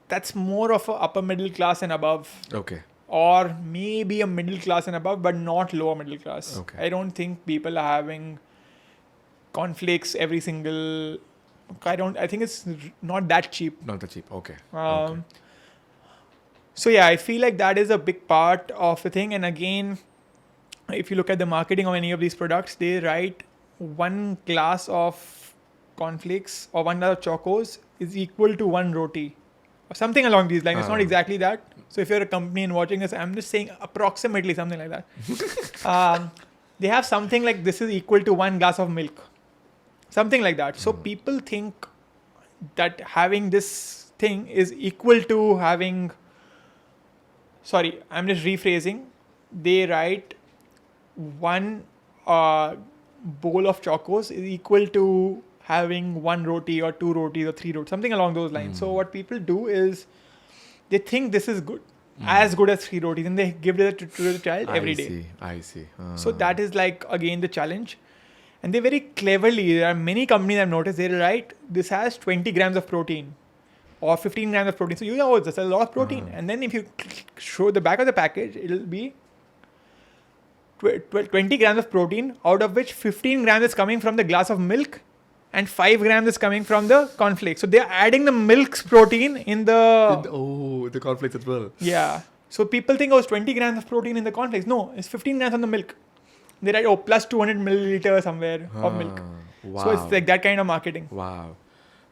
that's more of a upper middle class and above. Okay. Or maybe a middle class and above, but not lower middle class. Okay. I don't think people are having cornflakes every single. I think it's not that cheap. Not that cheap. Okay. So yeah, I feel like that is a big part of the thing. And again, if you look at the marketing of any of these products, they write 1 glass of cornflakes or 1 glass of chocos is equal to 1 roti. Or something along these lines. It's not exactly that. So if you're a company and watching this, I'm just saying approximately something like that. They have something like this is equal to 1 glass of milk. Something like that. So people think that having this thing is equal to having... Sorry, I'm just rephrasing. They write 1 bowl of chocos is equal to having 1 roti or 2 rotis or 3 rotis, something along those lines. So what people do is they think this is good, as good as 3 rotis, and they give it to the child every day. I see. So that is like, again, the challenge. And they very cleverly, there are many companies I've noticed, they write, this has 20 grams of protein. or 15 grams of protein. So you know, that's a lot of protein. And then if you show the back of the package, it'll be 20 grams of protein, out of which 15 grams is coming from the glass of milk and 5 grams is coming from the cornflakes. So they're adding the milk's protein in the... the cornflakes as well. Yeah. So people think, it's 20 grams of protein in the cornflakes. No, it's 15 grams on the milk. They write, plus 200 milliliters somewhere of milk. Wow. So it's like that kind of marketing. Wow.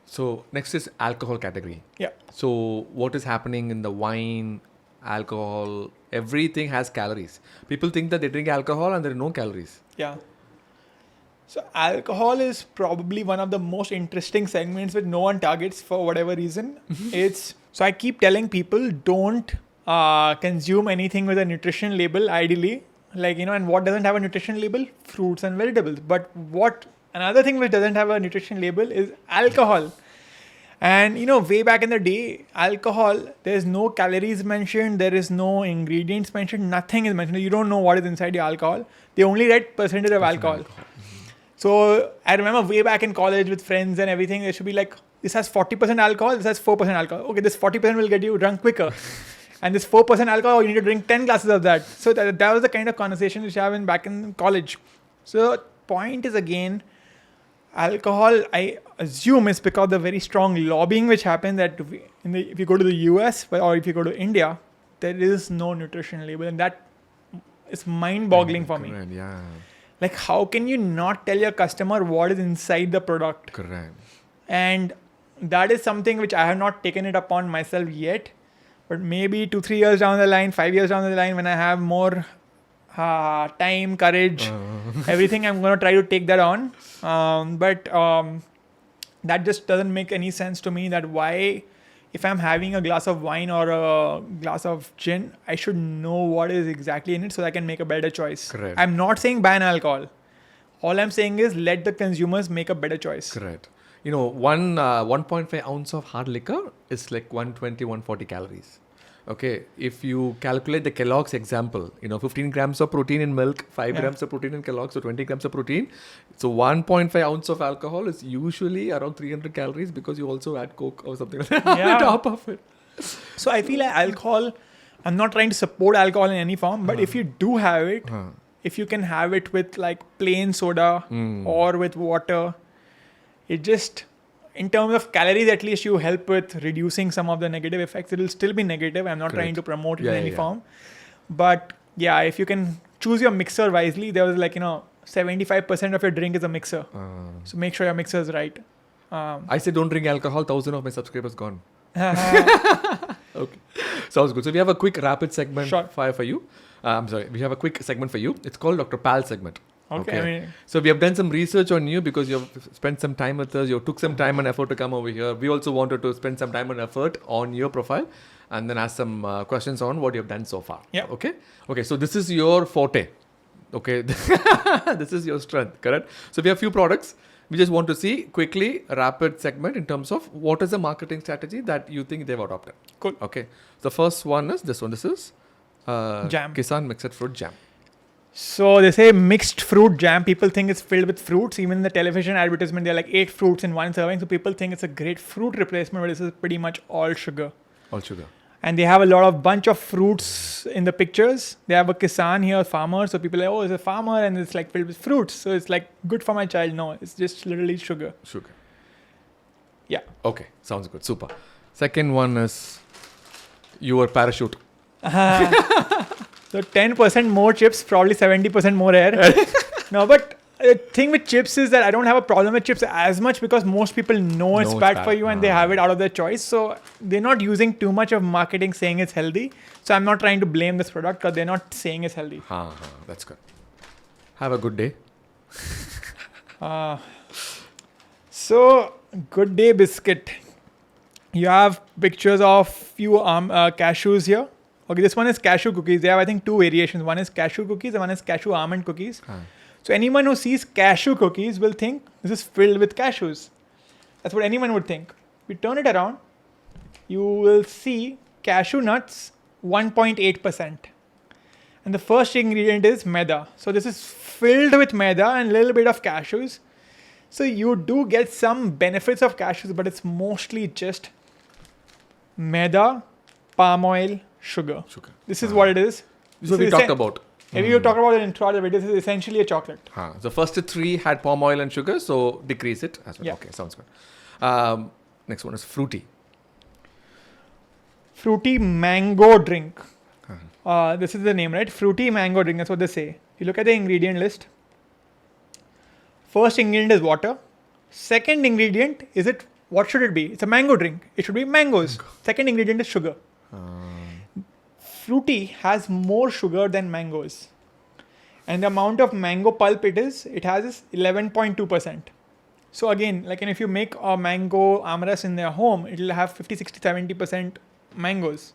So next is alcohol category. Yeah. So what is happening in the wine, alcohol, everything has calories. People think that they drink alcohol and there are no calories. Yeah. So alcohol is probably one of the most interesting segments which no one targets for whatever reason. So I keep telling people, don't consume anything with a nutrition label, ideally. And what doesn't have a nutrition label? Fruits and vegetables. But another thing which doesn't have a nutrition label is alcohol. And, way back in the day, alcohol, there's no calories mentioned, there is no ingredients mentioned, nothing is mentioned. You don't know what is inside your alcohol. They only write percentage of alcohol. So I remember way back in college with friends and everything, there should be like, this has 40% alcohol, this has 4% alcohol. Okay, this 40% will get you drunk quicker. And this 4% alcohol, you need to drink 10 glasses of that. So that was the kind of conversation which I have back in college. So point is again, alcohol, I assume it's because of the very strong lobbying which happened that if you go to the US or if you go to India, there is no nutrition label. And that is mind-boggling for me. Yeah. Like, how can you not tell your customer what is inside the product? Correct. And that is something which I have not taken it upon myself yet. But maybe 2-3 years down the line, 5 years down the line, when I have more time, courage, everything, I'm going to try to take that on. But that just doesn't make any sense to me, that why, if I'm having a glass of wine or a glass of gin, I should know what is exactly in it so that I can make a better choice. Correct. I'm not saying ban alcohol. All I'm saying is let the consumers make a better choice. Correct. 1.5 ounce of hard liquor is like 120, 140 calories. Okay, if you calculate the Kellogg's example, 15 grams of protein in milk, 5 grams of protein in Kellogg's, so 20 grams of protein. So 1.5 ounce of alcohol is usually around 300 calories because you also add Coke or something like that on top of it. So I feel like alcohol, I'm not trying to support alcohol in any form, but if you do have it, if you can have it with like plain soda or with water, it just, in terms of calories, at least you help with reducing some of the negative effects. It will still be negative. I'm not trying to promote it in any form. But yeah, if you can choose your mixer wisely, there was 75% of your drink is a mixer. So make sure your mixer is right. I say don't drink alcohol, 1,000 of my subscribers gone. Okay. Sounds good. So we have a quick rapid segment for you. We have a quick segment for you. It's called Dr. Pal segment. Okay. So we have done some research on you because you have spent some time with us. You took some time and effort to come over here. We also wanted to spend some time and effort on your profile and then ask some questions on what you have done so far. Yeah. Okay. So this is your forte. Okay. This is your strength, correct? So we have few products. We just want to see quickly a rapid segment in terms of what is the marketing strategy that you think they've adopted. Cool. Okay. The first one is this one. This is jam. Kisan Mixed Fruit Jam. So they say mixed fruit jam. People think it's filled with fruits. Even in the television advertisement, they're like 8 fruits in one serving. So people think it's a great fruit replacement, but this is pretty much all sugar. All sugar. And they have a bunch of fruits in the pictures. They have a Kisan here, farmer. So people are like, it's a farmer and it's like filled with fruits. So it's like good for my child. No, it's just literally sugar. Sugar. Yeah. Okay. Sounds good. Super. Second one is your parachute. So 10% more chips, probably 70% more air. No, but the thing with chips is that I don't have a problem with chips as much because most people know it's bad for you and they have it out of their choice. So they're not using too much of marketing saying it's healthy. So I'm not trying to blame this product because they're not saying it's healthy. That's good. Have a good day. So Good Day biscuit. You have pictures of few cashews here. Okay, this one is cashew cookies. They have, I think, 2 variations. One is cashew cookies and one is cashew almond cookies. So anyone who sees cashew cookies will think this is filled with cashews. That's what anyone would think. If you turn it around, you will see cashew nuts 1.8%. And the first ingredient is maida. So this is filled with maida and a little bit of cashews. So you do get some benefits of cashews, but it's mostly just maida, palm oil, sugar. This is what it is. So we talked about. If you talk about it in throughout the video, this is essentially a chocolate. So first 3 had palm oil and sugar, so decrease it as well. Yeah. Okay, sounds good. Next one is fruity. Fruity mango drink. This is the name, right? Fruity mango drink. That's what they say. You look at the ingredient list. First ingredient is water. Second ingredient is it. What should it be? It's a mango drink. It should be mangoes. Second ingredient is sugar. Fruity has more sugar than mangoes, and the amount of mango pulp it has is 11.2%. So again, like if you make a mango amras in their home, it will have 50, 60, 70% mangoes.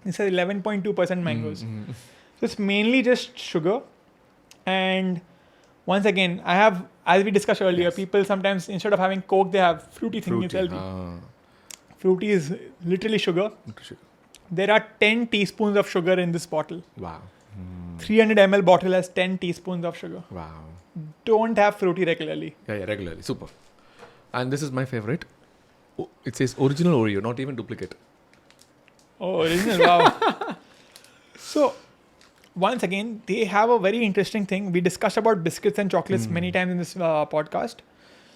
This is 11.2% mangoes. So it's mainly just sugar. And once again, I have, as we discussed earlier, people sometimes instead of having Coke, they have fruity thing. It's healthy. Fruity is literally sugar. There are 10 teaspoons of sugar in this bottle. Wow. 300 ml bottle has 10 teaspoons of sugar. Wow. Don't have fruity regularly. Yeah, regularly. Super. And this is my favorite. It says original Oreo, not even duplicate. Oh, original. Wow. So, once again, they have a very interesting thing. We discussed about biscuits and chocolates many times in this podcast.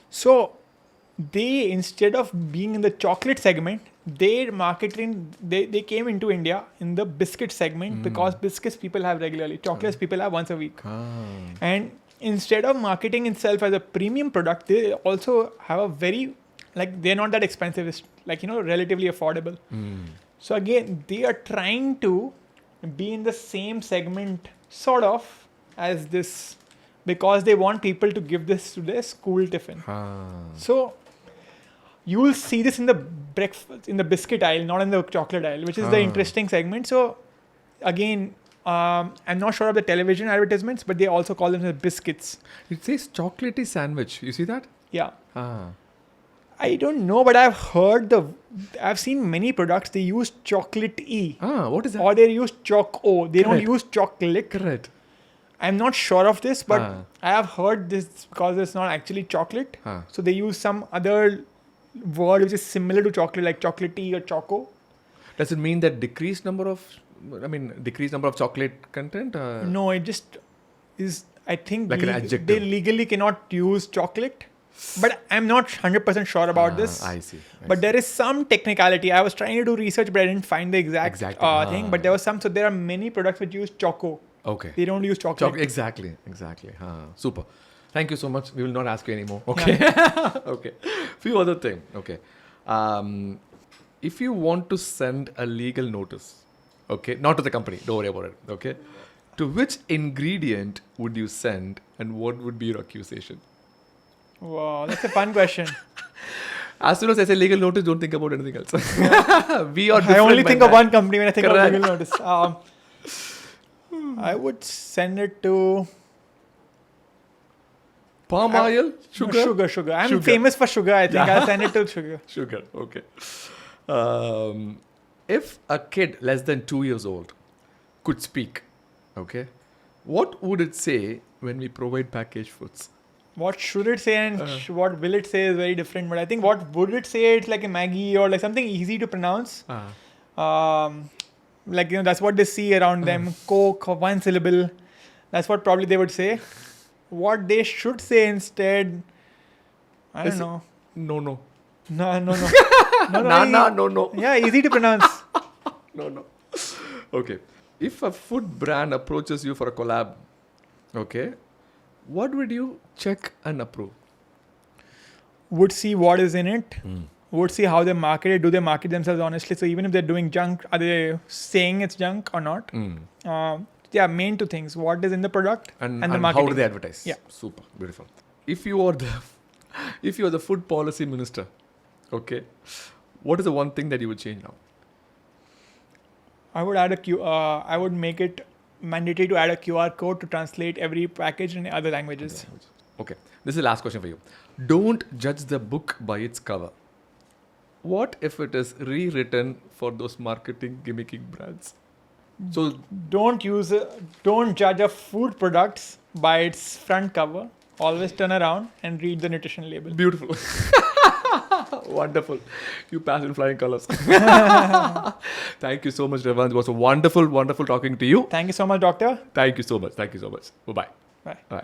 So, they, instead of being in the chocolate segment, their marketing, they came into India in the biscuit segment because biscuits people have regularly. Chocolates people have once a week. And instead of marketing itself as a premium product, they also have a very, like, they're not that expensive. It's like, relatively affordable. So again, they are trying to be in the same segment sort of as this because they want people to give this to their school tiffin. So you will see this in the breakfast, in the biscuit aisle, not in the chocolate aisle, which is the interesting segment. So again, I'm not sure of the television advertisements, but they also call them the biscuits. It says chocolatey sandwich. You see that? Yeah. I don't know, but I've seen many products, they use chocolate-y. What is that? Or they use choco. They don't use chocolate. Correct. I'm not sure of this, but I have heard this because it's not actually chocolate. So they use some other word which is similar to chocolate, like chocolate-y or choco. Does it mean that decreased number of chocolate content? No, it just is, I think like an adjective. They legally cannot use chocolate. But I'm not 100% sure about this. I see. But there is some technicality. I was trying to do research, but I didn't find the exact thing. But there was some. So there are many products which use choco. Okay. They don't use chocolate. Exactly. Super. Thank you so much. We will not ask you anymore. Okay. Okay. Few other thing. Okay. If you want to send a legal notice, okay, not to the company, don't worry about it. Okay. To which ingredient would you send, and what would be your accusation? Wow, that's a fun question. As soon as I say legal notice, don't think about anything else. I only think of one company when I think of legal notice. I would send it to palm oil, sugar. I'm famous for sugar. I think I'll send it to sugar. Sugar. Okay. If a kid less than 2 years old could speak, okay, what would it say when we provide packaged foods? What should it say and what will it say is very different. But I think what would it say? It's like a Maggie or like something easy to pronounce. Like, that's what they see around them. Coke, one syllable. That's what probably they would say. What they should say instead, I don't know. No. No. Yeah, easy to pronounce. No. Okay. If a food brand approaches you for a collab, okay, what would you check and approve? Would see what is in it. Would see how they market it. Do they market themselves honestly? So even if they're doing junk, are they saying it's junk or not? Main two things. What is in the product and the marketing. How do they advertise? Yeah. Super. Beautiful. If you are the food policy minister, okay, what is the one thing that you would change now? I would add I would make it mandatory to add a QR code to translate every package in other languages. Okay. This is the last question for you. Don't judge the book by its cover. What if it is rewritten for those marketing gimmicking brands? So don't judge a food products by its front cover. Always turn around and read the nutrition label. Beautiful. Wonderful. You passed in flying colors. Thank you so much, Revant. It was a wonderful, wonderful talking to you. Thank you so much, doctor. Thank you so much. Thank you so much. Bye-bye. Bye. Bye.